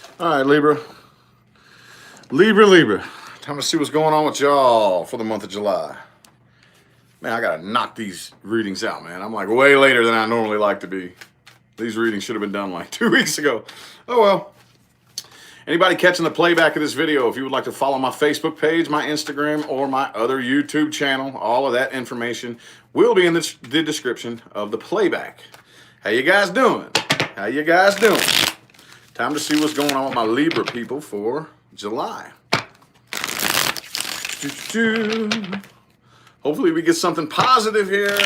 All right, Libra. Libra. Time to see what's going on with y'all for the month of July. Man, I gotta knock these readings out, man. I'm like way later than I normally like to be. These readings should have been done like 2 weeks ago. Oh well. Anybody catching the playback of this video, if you would like to follow my Facebook page, my Instagram, or my other YouTube channel, all of that information will be in the description of the playback. How you guys doing? How you guys doing? Time to see what's going on with my Libra people for July. Hopefully we get something positive here.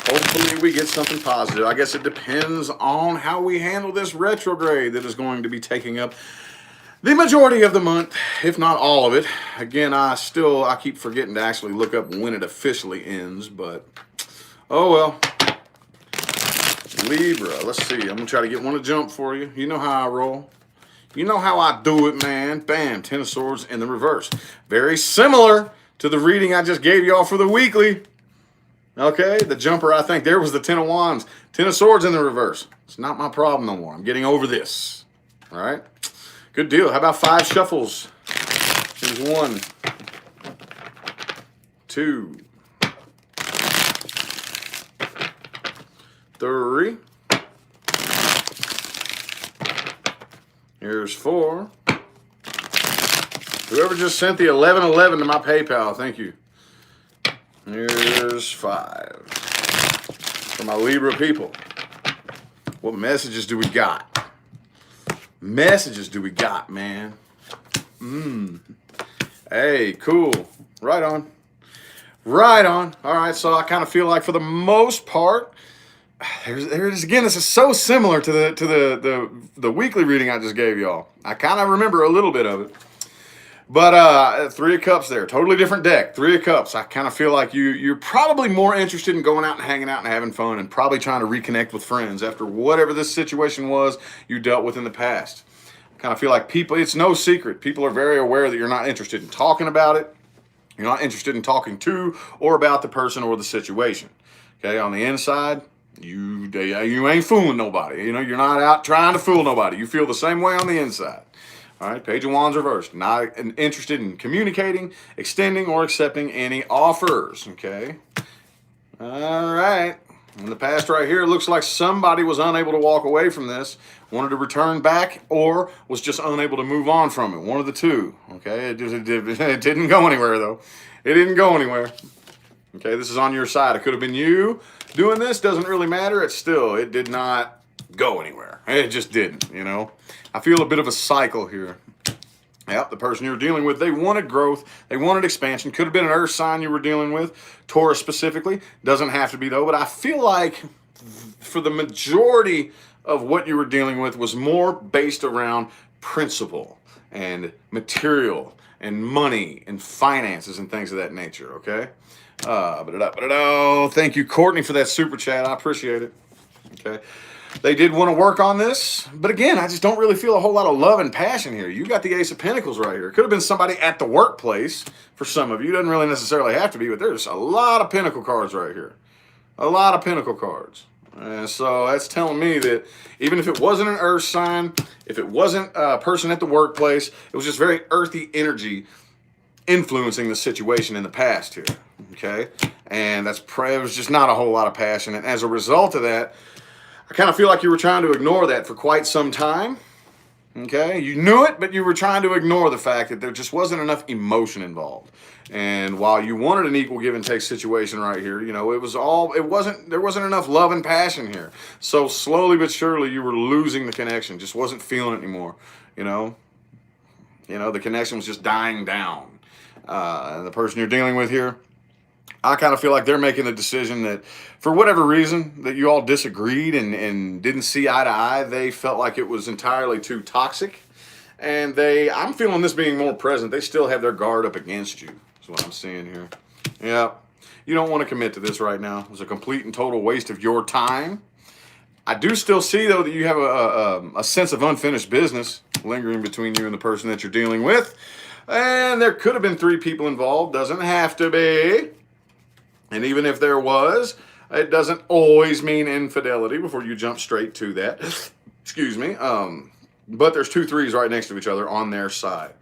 Hopefully we get something positive. I guess it depends on how we handle this retrograde that is going to be taking up the majority of the month, if not all of it. Again, I keep forgetting to actually look up when it officially ends, but oh well. Libra, let's see. I'm going to try to get one to jump for you. You know how I roll. You know how I do it, man. Bam, Ten of Swords in the reverse. Very similar to the reading I just gave y'all for the weekly. Okay, the jumper, I think there was the Ten of Wands. Ten of Swords in the reverse. It's not my problem no more. I'm getting over this. All right, good deal. How about 5 shuffles? Here's 1, 2, 3. Here's 4. Whoever just sent the 1111 to my PayPal, thank you. Here's 5. For my Libra people. What messages do we got? Messages do we got, man? Hey, cool. Right on. Right on. All right, so I kind of feel like for the most part, there it is again. This is so similar to the weekly reading I just gave y'all. I kind of remember a little bit of it. But 3 of Cups there, totally different deck. 3 of Cups. I kind of feel like you're probably more interested in going out and hanging out and having fun and probably trying to reconnect with friends after whatever this situation was you dealt with in the past. I kind of feel like people, it's no secret. People are very aware that you're not interested in talking about it. You're not interested in talking to or about the person or the situation. Okay, on the inside, you ain't fooling nobody. You know, you're not out trying to fool nobody. You feel the same way on the inside. All right, Page of Wands reversed. Not interested in communicating, extending, or accepting any offers. Okay. All right. In the past right here, it looks like somebody was unable to walk away from this, wanted to return back, or was just unable to move on from it. One of the two. Okay. It didn't go anywhere, though. It didn't go anywhere. Okay. This is on your side. It could have been you doing this. Doesn't really matter. It did not go anywhere. It just didn't, you know. I feel a bit of a cycle here. Yep, the person you're dealing with, they wanted growth. They wanted expansion. Could have been an earth sign you were dealing with. Taurus specifically. Doesn't have to be, though. But I feel like for the majority of what you were dealing with was more based around principle and material and money and finances and things of that nature, okay? Thank you, Courtney, for that super chat. I appreciate it. Okay. They did want to work on this, but again, I just don't really feel a whole lot of love and passion here. You got the Ace of Pentacles right here. It could have been somebody at the workplace for some of you. It doesn't really necessarily have to be, but there's a lot of Pentacle cards right here. A lot of Pentacle cards. And so that's telling me that even if it wasn't an earth sign, if it wasn't a person at the workplace, it was just very earthy energy influencing the situation in the past here. Okay? And it was just not a whole lot of passion. And as a result of that, I kind of feel like you were trying to ignore that for quite some time. Okay, you knew it, but you were trying to ignore the fact that there just wasn't enough emotion involved. And while you wanted an equal give and take situation right here, you know, there wasn't enough love and passion here. So slowly but surely you were losing the connection. Just wasn't feeling it anymore. You know, the connection was just dying down. And the person you're dealing with here, I kind of feel like they're making the decision that for whatever reason that you all disagreed and didn't see eye to eye, they felt like it was entirely too toxic. And I'm feeling this being more present. They still have their guard up against you, is what I'm seeing here. Yeah, you don't want to commit to this right now. It was a complete and total waste of your time. I do still see, though, that you have a sense of unfinished business lingering between you and the person that you're dealing with. And there could have been 3 people involved. Doesn't have to be. And even if there was, it doesn't always mean infidelity before you jump straight to that. Excuse me. but there's 2 3s right next to each other on their side.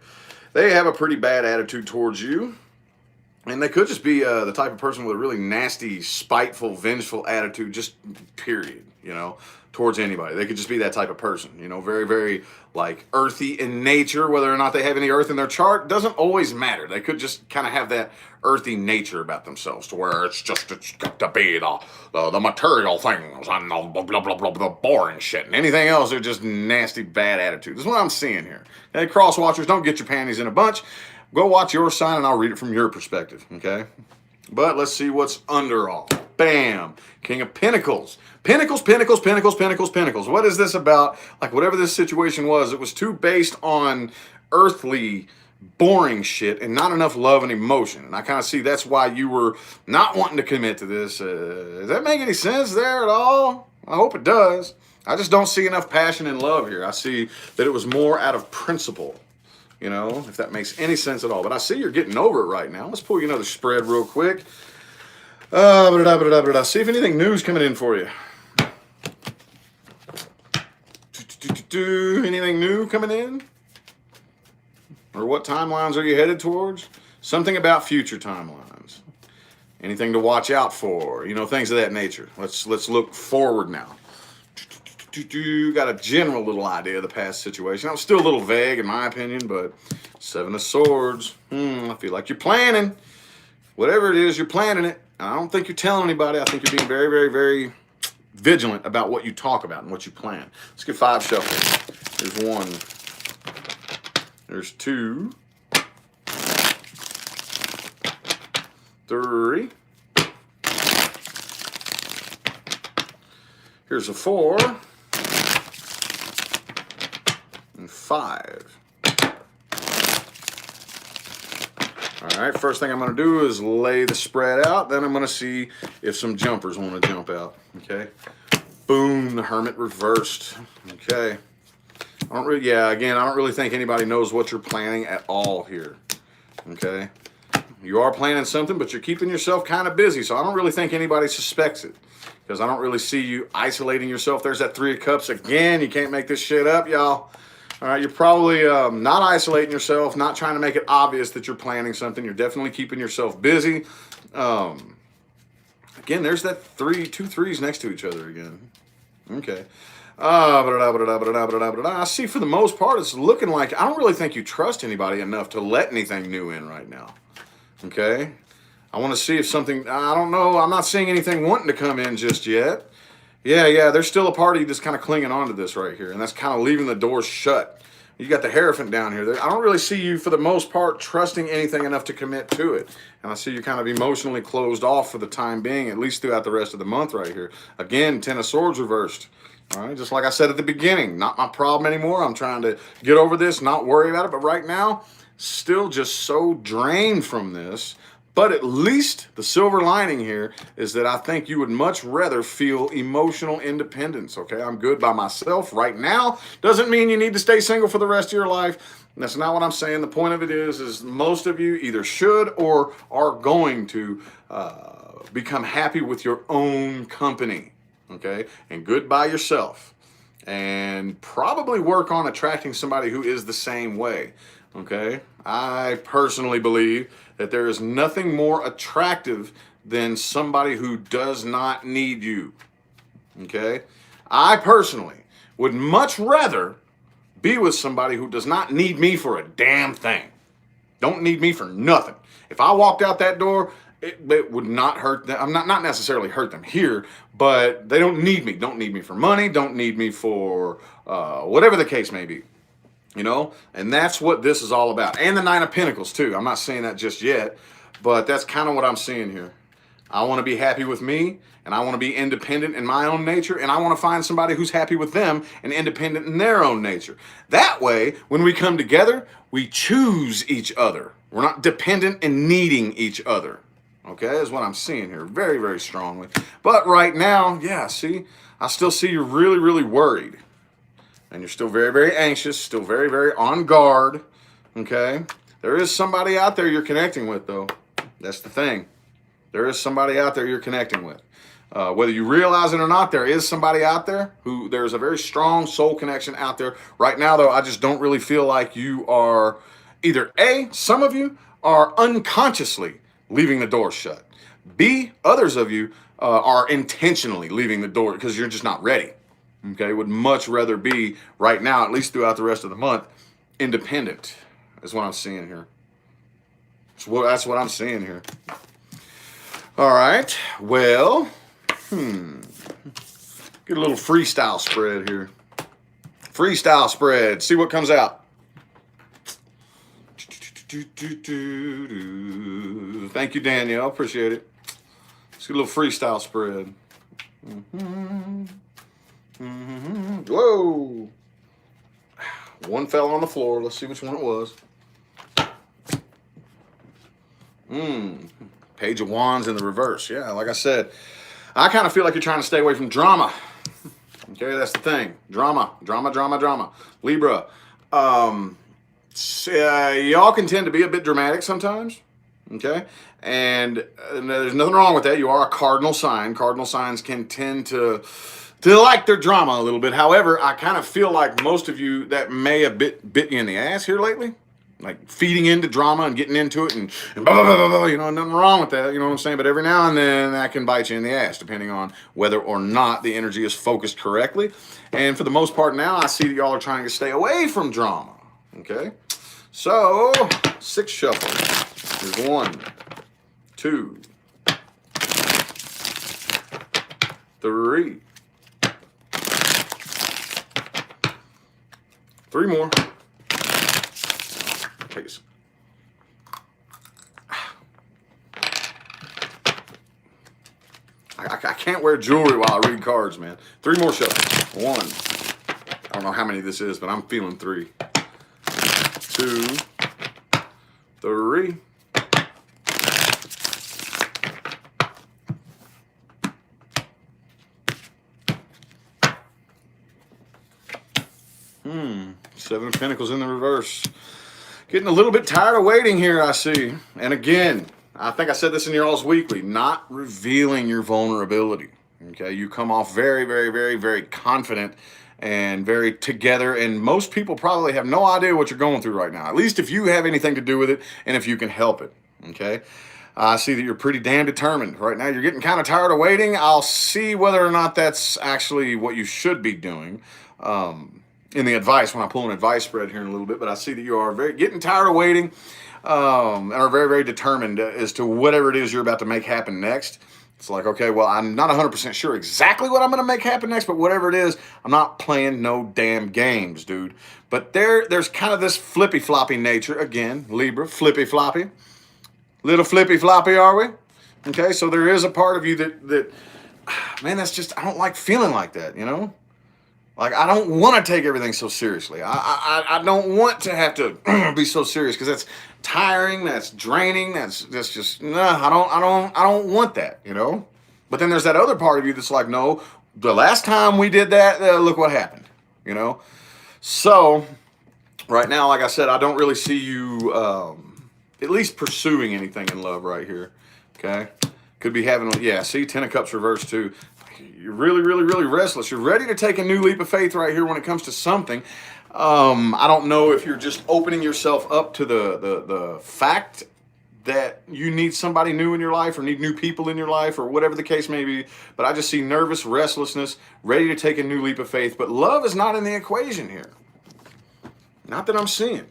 They have a pretty bad attitude towards you. And they could just be the type of person with a really nasty, spiteful, vengeful attitude, just period, towards anybody. They could just be that type of person, very, very like earthy in nature. Whether or not they have any earth in their chart doesn't always matter. They could just kind of have that earthy nature about themselves to where it's got to be the material things and the boring shit. And anything else, they're just nasty, bad attitude. This is what I'm seeing here. Hey, cross watchers, don't get your panties in a bunch. Go watch your sign and I'll read it from your perspective, okay? But let's see what's under all. Bam! King of Pentacles. Pentacles, Pentacles, Pentacles, Pentacles, Pentacles. What is this about? Like, whatever this situation was, it was too based on earthly, boring shit and not enough love and emotion. And I kind of see that's why you were not wanting to commit to this. Does that make any sense there at all? I hope it does. I just don't see enough passion and love here. I see that it was more out of principle. If that makes any sense at all. But I see you're getting over it right now. Let's pull you another spread real quick. See if anything new is coming in for you. Anything new coming in? Or what timelines are you headed towards? Something about future timelines. Anything to watch out for? Things of that nature. Let's look forward now. Got a general little idea of the past situation. I'm still a little vague in my opinion, but 7 of Swords. I feel like you're planning. Whatever it is, you're planning it. I don't think you're telling anybody. I think you're being very, very, very vigilant about what you talk about and what you plan. Let's get 5 shuffles. There's 1. There's 2. 3. Here's a 4. 5. All right, first thing I'm going to do is lay the spread out. Then I'm going to see if some jumpers want to jump out. Okay. Boom, the Hermit reversed. Okay. I don't really think anybody knows what you're planning at all here. Okay. You are planning something, but you're keeping yourself kind of busy. So I don't really think anybody suspects it. Because I don't really see you isolating yourself. There's that 3 of Cups again. You can't make this shit up, y'all. All right, you're probably not isolating yourself, not trying to make it obvious that you're planning something. You're definitely keeping yourself busy. Again, there's that 2 3s next to each other again. Okay. I see for the most part, it's looking like I don't really think you trust anybody enough to let anything new in right now. Okay. I want to see if something, I don't know, I'm not seeing anything wanting to come in just yet. Yeah, there's still a party that's kind of clinging on to this right here, and that's kind of leaving the doors shut. You got the Hierophant down here. I don't really see you, for the most part, trusting anything enough to commit to it. And I see you kind of emotionally closed off for the time being, at least throughout the rest of the month right here. Again, 10 of Swords reversed. All right, just like I said at the beginning, not my problem anymore. I'm trying to get over this, not worry about it. But right now, still just so drained from this. But at least the silver lining here is that I think you would much rather feel emotional independence, okay? I'm good by myself right now. Doesn't mean you need to stay single for the rest of your life. That's not what I'm saying. The point of it is most of you either should or are going to become happy with your own company, okay? And good by yourself. And probably work on attracting somebody who is the same way, okay? I personally believe that there is nothing more attractive than somebody who does not need you, okay? I personally would much rather be with somebody who does not need me for a damn thing. Don't need me for nothing. If I walked out that door, it would not hurt them. I'm not necessarily hurt them here, but they don't need me. Don't need me for money. Don't need me for whatever the case may be. And that's what this is all about. And the 9 of Pentacles too. I'm not saying that just yet, but that's kind of what I'm seeing here. I want to be happy with me, and I want to be independent in my own nature, and I want to find somebody who's happy with them and independent in their own nature. That way, when we come together, we choose each other. We're not dependent and needing each other. Okay, is what I'm seeing here very, very strongly. But right now, yeah, see, I still see you're really, really worried. And you're still very, very anxious, still very, very on guard, okay? There is somebody out there you're connecting with, though. That's the thing. There is somebody out there you're connecting with, Whether you realize it or not, there is somebody out there who there's a very strong soul connection out there. Right now, though, I just don't really feel like you are either A, some of you are unconsciously leaving the door shut. B, others of you are intentionally leaving the door because you're just not ready. Okay, would much rather be right now, at least throughout the rest of the month, independent is what I'm seeing here. That's what I'm seeing here. All right, well, get a little freestyle spread here. Freestyle spread, see what comes out. Thank you, Danielle, appreciate it. Let's get a little freestyle spread. Whoa. One fell on the floor. Let's see which one it was. Page of Wands in the reverse. Yeah, like I said, I kind of feel like you're trying to stay away from drama. Okay, that's the thing. Drama. Libra. Y'all can tend to be a bit dramatic sometimes. Okay, and there's nothing wrong with that. You are a cardinal sign. Cardinal signs can tend to like their drama a little bit. However, I kind of feel like most of you that may have bit you in the ass here lately, like feeding into drama and getting into it and blah, blah, blah, blah, nothing wrong with that, you know what I'm saying? But every now and then that can bite you in the ass, depending on whether or not the energy is focused correctly. And for the most part now, I see that y'all are trying to stay away from drama, okay? So, 6 shuffle. Here's 1, 2, 3. 3 more. Please. I can't wear jewelry while I read cards, man. 3 more shuffles. 1. I don't know how many this is, but I'm feeling 3. 2, 3. Seven of Pentacles in the reverse. Getting a little bit tired of waiting here, I see. And again, I think I said this in your all's weekly, not revealing your vulnerability. Okay, you come off very, very, very, very confident and very together, and most people probably have no idea what you're going through right now, at least if you have anything to do with it and if you can help it. Okay, I see that you're pretty damn determined right now. You're getting kind of tired of waiting. I'll see whether or not that's actually what you should be doing in the advice when I pull an advice spread here in a little bit, but I see that you are getting tired of waiting and are very, very determined as to whatever it is you're about to make happen next. It's like, okay, well, I'm not 100% sure exactly what I'm going to make happen next, but whatever it is, I'm not playing no damn games, dude. But there's kind of this flippy-floppy nature. Again, Libra, flippy-floppy. Little flippy-floppy, are we? Okay, so there is a part of you that man, that's just, I don't like feeling like that, you know? Like, I don't want to take everything so seriously. I don't want to have to be so serious because that's tiring, that's draining, that's just, nah, I don't want that, you know? But then there's that other part of you that's like, no, the last time we did that, look what happened, you know? So, right now, like I said, I don't really see you at least pursuing anything in love right here, okay? Could be having, yeah, see, 10 of Cups reversed too. You're really, really, really restless. You're ready to take a new leap of faith right here when it comes to something. I don't know if you're just opening yourself up to the fact that you need somebody new in your life or need new people in your life or whatever the case may be. But I just see nervous restlessness, ready to take a new leap of faith. But love is not in the equation here. Not that I'm seeing.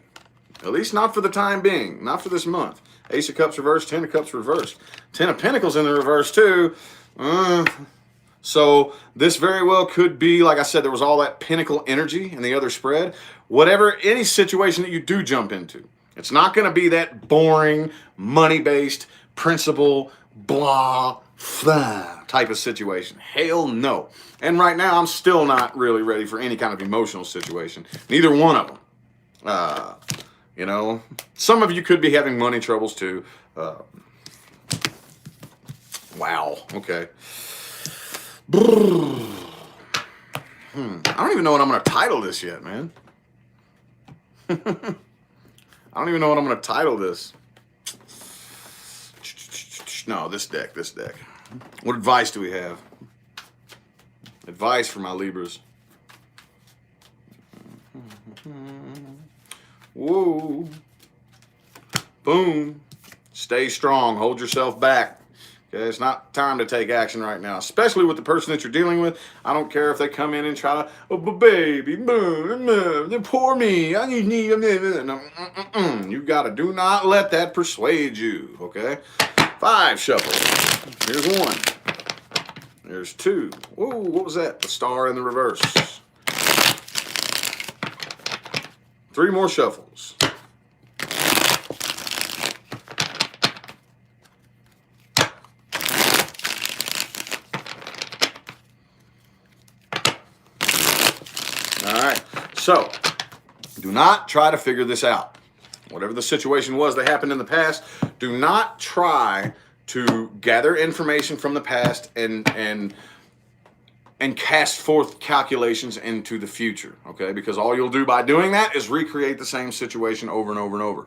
At least not for the time being. Not for this month. Ace of Cups reversed, 10 of Cups reversed. 10 of Pentacles in the reverse too. So this very well could be, like I said, there was all that Pentacle energy in the other spread. Whatever, any situation that you do jump into, it's not going to be that boring, money-based, principle, blah, blah type of situation. Hell no. And right now, I'm still not really ready for any kind of emotional situation. Neither one of them. You know, some of you could be having money troubles too. Wow. Okay. I don't even know what I'm going to title this yet, man. I don't even know what I'm going to title this. No, this deck. What advice do we have? Advice for my Libras. Whoa. Boom. Stay strong. Hold yourself back. Okay, it's not time to take action right now, especially with the person that you're dealing with. I don't care if they come in and try to, oh, but baby, poor me. I need. You gotta do not let that persuade you. Okay, 5 shuffles. Here's 1. There's 2. Whoa, what was that? The star in the reverse. 3 more shuffles. All right, so do not try to figure this out. Whatever the situation was that happened in the past, do not try to gather information from the past and cast forth calculations into the future, okay? Because all you'll do by doing that is recreate the same situation over and over and over.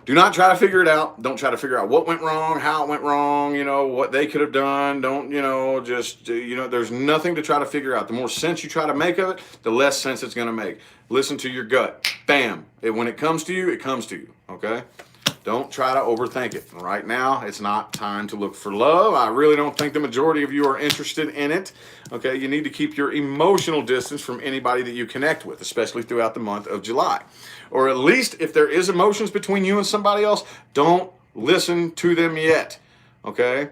Do not try to figure it out. Don't try to figure out what went wrong, how it went wrong, what they could have done. Don't, there's nothing to try to figure out. The more sense you try to make of it, the less sense it's going to make. Listen to your gut. Bam. When it comes to you, it comes to you, okay? Don't try to overthink it. Right now, it's not time to look for love. I really don't think the majority of you are interested in it. Okay, you need to keep your emotional distance from anybody that you connect with, especially throughout the month of July. Or at least if there is emotions between you and somebody else, don't listen to them yet. Okay?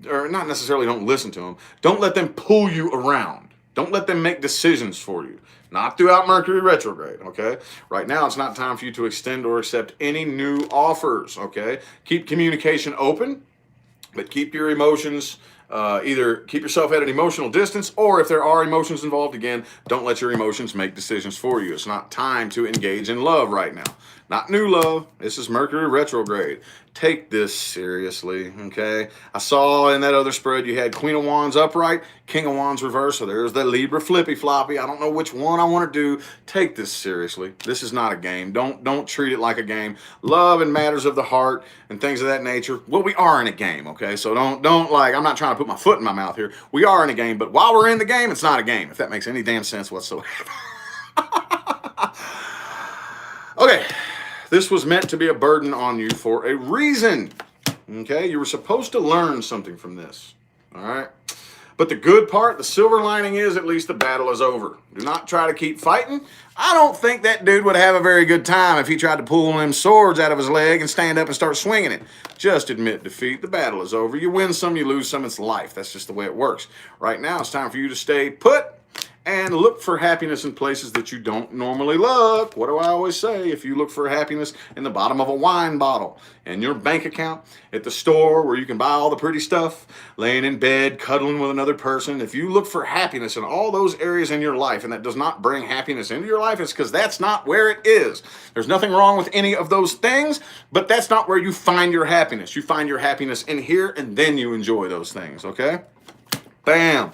Or not necessarily don't listen to them. Don't let them pull you around. Don't let them make decisions for you. Not throughout Mercury retrograde, okay? Right now, it's not time for you to extend or accept any new offers, okay? Keep communication open, but keep your emotions, either keep yourself at an emotional distance, or if there are emotions involved, again, don't let your emotions make decisions for you. It's not time to engage in love right now. Not new love. This is Mercury retrograde. Take this seriously, okay? I saw in that other spread you had Queen of Wands upright, King of Wands reverse, so there's the Libra flippy floppy. I don't know which one I want to do. Take this seriously. This is not a game. Don't treat it like a game. Love and matters of the heart and things of that nature. Well, we are in a game, okay? So don't like, I'm not trying to put my foot in my mouth here. We are in a game, but while we're in the game, it's not a game, if that makes any damn sense whatsoever. Okay. This was meant to be a burden on you for a reason, okay? You were supposed to learn something from this, all right? But the good part, the silver lining is at least the battle is over. Do not try to keep fighting. I don't think that dude would have a very good time if he tried to pull them swords out of his leg and stand up and start swinging it. Just admit defeat. The battle is over. You win some, you lose some. It's life. That's just the way it works. Right now, it's time for you to stay put and look for happiness in places that you don't normally look. What do I always say? If you look for happiness in the bottom of a wine bottle, in your bank account, at the store where you can buy all the pretty stuff, laying in bed, cuddling with another person, if you look for happiness in all those areas in your life and that does not bring happiness into your life, it's because that's not where it is. There's nothing wrong with any of those things, but that's not where you find your happiness. You find your happiness in here and then you enjoy those things, okay? Bam.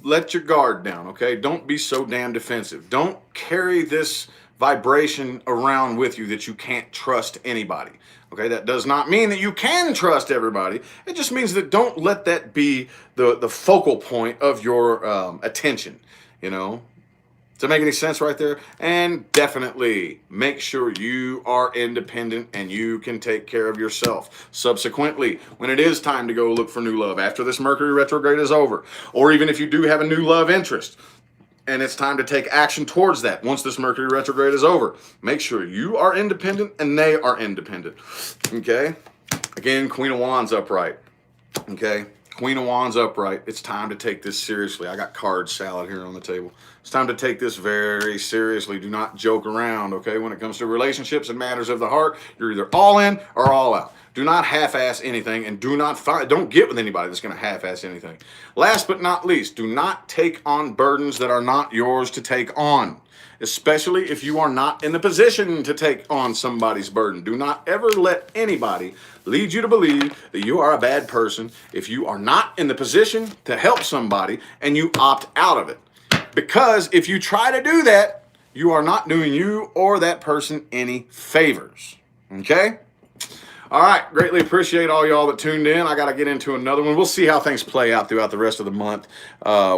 Let your guard down, okay? Don't be so damn defensive. Don't carry this vibration around with you that you can't trust anybody, okay? That does not mean that you can trust everybody. It just means that don't let that be the focal point of your attention, Does that make any sense right there? And definitely make sure you are independent and you can take care of yourself. Subsequently, when it is time to go look for new love, after this Mercury retrograde is over, or even if you do have a new love interest, and it's time to take action towards that once this Mercury retrograde is over, make sure you are independent and they are independent, okay? Again, Queen of Wands upright, okay? Queen of Wands upright. It's time to take this seriously. I got card salad here on the table. It's time to take this very seriously. Do not joke around, okay? When it comes to relationships and matters of the heart, you're either all in or all out. Do not half-ass anything, and don't get with anybody that's going to half-ass anything. Last but not least, do not take on burdens that are not yours to take on, especially if you are not in the position to take on somebody's burden. Do not ever let anybody lead you to believe that you are a bad person if you are not in the position to help somebody and you opt out of it. Because if you try to do that, you are not doing you or that person any favors. Okay? All right. Greatly appreciate all y'all that tuned in. I got to get into another one. We'll see how things play out throughout the rest of the month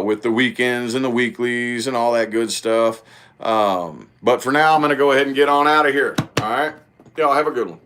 with the weekends and the weeklies and all that good stuff. But for now, I'm going to go ahead and get on out of here. All right. Y'all have a good one.